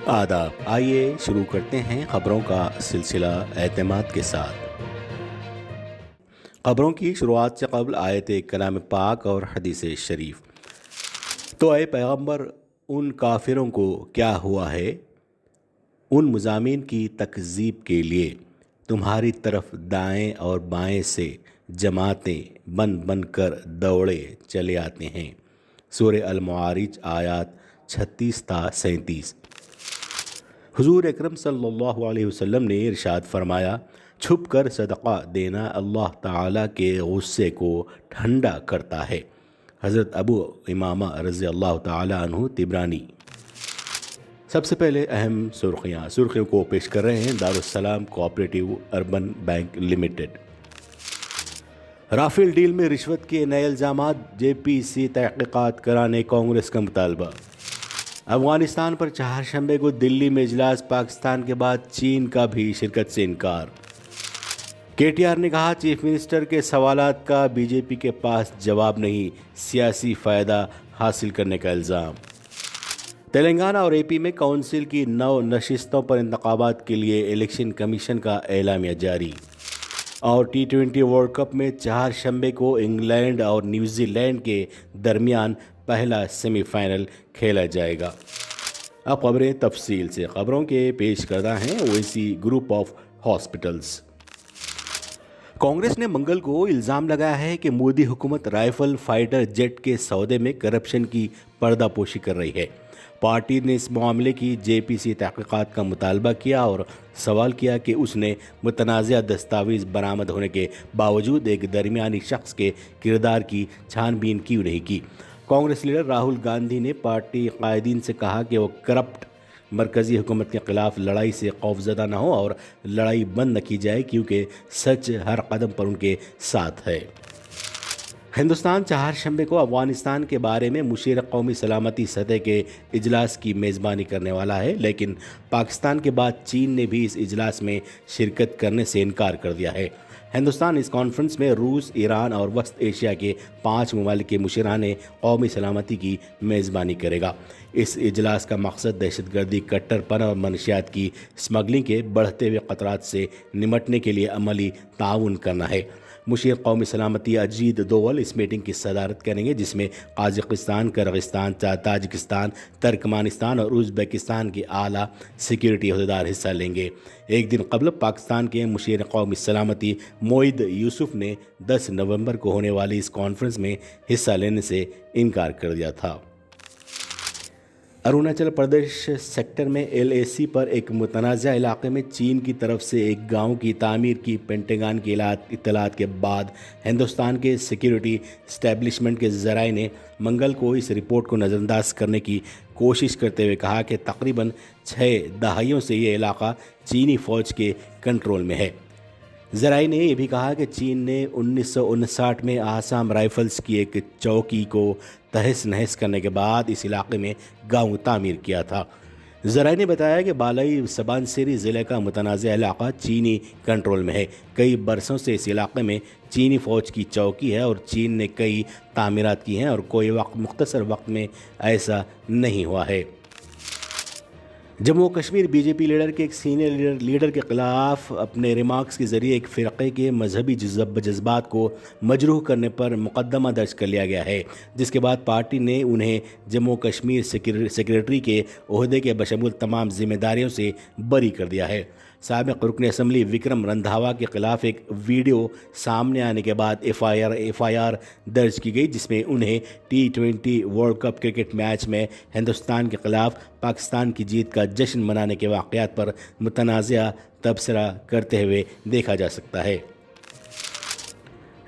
آداب، آئیے شروع کرتے ہیں خبروں کا سلسلہ اعتماد کے ساتھ۔ خبروں کی شروعات سے قبل آیت کلام پاک اور حدیث شریف۔ تو اے پیغمبر، ان کافروں کو کیا ہوا ہے؟ ان مضامین کی تکذیب کے لیے تمہاری طرف دائیں اور بائیں سے جماعتیں بن بن کر دوڑے چلے آتے ہیں۔ سورہ المعارج آیات 36 تا 37۔ حضور اکرم صلی اللہ علیہ وسلم نے ارشاد فرمایا، چھپ کر صدقہ دینا اللہ تعالیٰ کے غصے کو ٹھنڈا کرتا ہے۔ حضرت ابو امامہ رضی اللہ تعالیٰ عنہ طبرانی۔ سب سے پہلے اہم سرخیوں کو پیش کر رہے ہیں Darussalam cooperative urban bank limited. Rafale deal میں رشوت کے نئے الزامات، جے پی سی تحقیقات کرانے کانگریس کا مطالبہ۔ افغانستان پر چہارشنبے کو دلی میں اجلاس، پاکستان کے بعد چین کا بھی شرکت سے انکار۔ کے ٹی آر نے کہا، چیف منسٹر کے سوالات کا بی جے پی کے پاس جواب نہیں، سیاسی فائدہ حاصل کرنے کا الزام۔ تلنگانہ اور اے پی میں کونسل کی 9 نشستوں پر انتخابات کے لیے الیکشن کمیشن کا اعلامیہ جاری۔ اور T20 ورلڈ کپ میں چہارشنبے کو انگلینڈ اور نیوزی لینڈ کے درمیان پہلا سیمی فائنل کھیلا جائے گا۔ اب خبریں تفصیل سے۔ خبروں کے پیش کردہ ہیں Owaisi group of hospitals. Congress نے منگل کو الزام لگایا ہے کہ مودی حکومت رائفل فائٹر جیٹ کے سودے میں کرپشن کی پردہ پوشی کر رہی ہے۔ پارٹی نے اس معاملے کی جے پی سی تحقیقات کا مطالبہ کیا اور سوال کیا کہ اس نے متنازع دستاویز برآمد ہونے کے باوجود ایک درمیانی شخص کے کردار کی چھان بین کیوں نہیں کی۔ کانگریس لیڈر راہل گاندھی نے پارٹی قائدین سے کہا کہ وہ کرپٹ مرکزی حکومت کے خلاف لڑائی سے خوفزدہ نہ ہو اور لڑائی بند نہ کی جائے، کیونکہ سچ ہر قدم پر ان کے ساتھ ہے۔ ہندوستان چہارشنبے کو افغانستان کے بارے میں مشیر قومی سلامتی سطح کے اجلاس کی میزبانی کرنے والا ہے، لیکن پاکستان کے بعد چین نے بھی اس اجلاس میں شرکت کرنے سے انکار کر دیا ہے۔ ہندوستان اس کانفرنس میں روس، ایران اور وسط ایشیا کے 5 ممالک کے مشیران قومی سلامتی کی میزبانی کرے گا۔ اس اجلاس کا مقصد دہشت گردی، کٹر پن اور منشیات کی اسمگلنگ کے بڑھتے ہوئے خطرات سے نمٹنے کے لیے عملی تعاون کرنا ہے۔ مشیر قومی سلامتی اجیت دوول اس میٹنگ کی صدارت کریں گے، جس میں قازقستان، کرغستان، تاجکستان، ترکمانستان اور ازبکستان کے اعلیٰ سیکیورٹی عہدیدار حصہ لیں گے۔ ایک دن قبل پاکستان کے مشیر قومی سلامتی موئید یوسف نے 10 نومبر کو ہونے والی اس کانفرنس میں حصہ لینے سے انکار کر دیا تھا۔ اروناچل پردیش سیکٹر میں ایل اے سی پر ایک متنازع علاقے میں چین کی طرف سے ایک گاؤں کی تعمیر کی پینٹاگن کی اطلاعات کے بعد ہندوستان کے سیکیورٹی اسٹیبلشمنٹ کے ذرائع نے منگل کو اس رپورٹ کو نظر انداز کرنے کی کوشش کرتے ہوئے کہا کہ تقریباً 6 دہائیوں سے یہ علاقہ چینی فوج کے کنٹرول میں ہے۔ ذرائع نے یہ بھی کہا کہ چین نے 1959 میں آسام رائفلز کی ایک چوکی کو تہس نہس کرنے کے بعد اس علاقے میں گاؤں تعمیر کیا تھا۔ ذرائع نے بتایا کہ بالائی سبانسری ضلع کا متنازع علاقہ چینی کنٹرول میں ہے۔ کئی برسوں سے اس علاقے میں چینی فوج کی چوکی ہے اور چین نے کئی تعمیرات کی ہیں اور کوئی مختصر وقت میں ایسا نہیں ہوا ہے۔ جموں و Kashmir B J P leader کے ایک سینئر لیڈر کے خلاف اپنے ریمارکس کے ذریعے ایک فرقے کے مذہبی جذبات کو مجروح کرنے پر مقدمہ درج کر لیا گیا ہے، جس کے بعد پارٹی نے انہیں جموں و کشمیر سیکریٹری کے عہدے کے بشمول تمام ذمہ داریوں سے بری کر دیا ہے۔ سابق رکن اسمبلی وکرم رندھاوا کے خلاف ایک ویڈیو سامنے آنے کے بعد ایف آئی آر درج کی گئی، جس میں انہیں T20 world cup cricket match میں ہندوستان کے خلاف پاکستان کی جیت کا جشن منانے کے واقعات پر متنازع تبصرہ کرتے ہوئے دیکھا جا سکتا ہے۔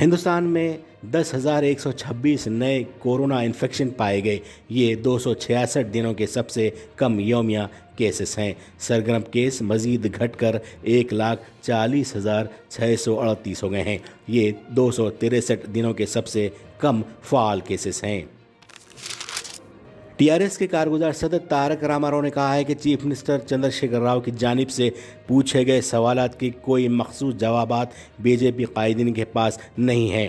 ہندوستان میں 10,126 نئے کورونا انفیکشن پائے گئے۔ یہ 266 دنوں کے سب سے کم یومیہ کیسز ہیں۔ سرگرم کیس مزید گھٹ کر 1,40,638 ہو گئے ہیں۔ یہ 263 دنوں کے سب سے کم فعال کیسز ہیں۔ ٹی آر ایس کے کارگزار صدر تارک راما راؤ نے کہا ہے کہ چیف منسٹر چندر شیکھر راؤ کی جانب سے پوچھے گئے سوالات کے کوئی مخصوص جوابات بی جے پی قائدین کے پاس نہیں ہیں۔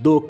2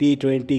T20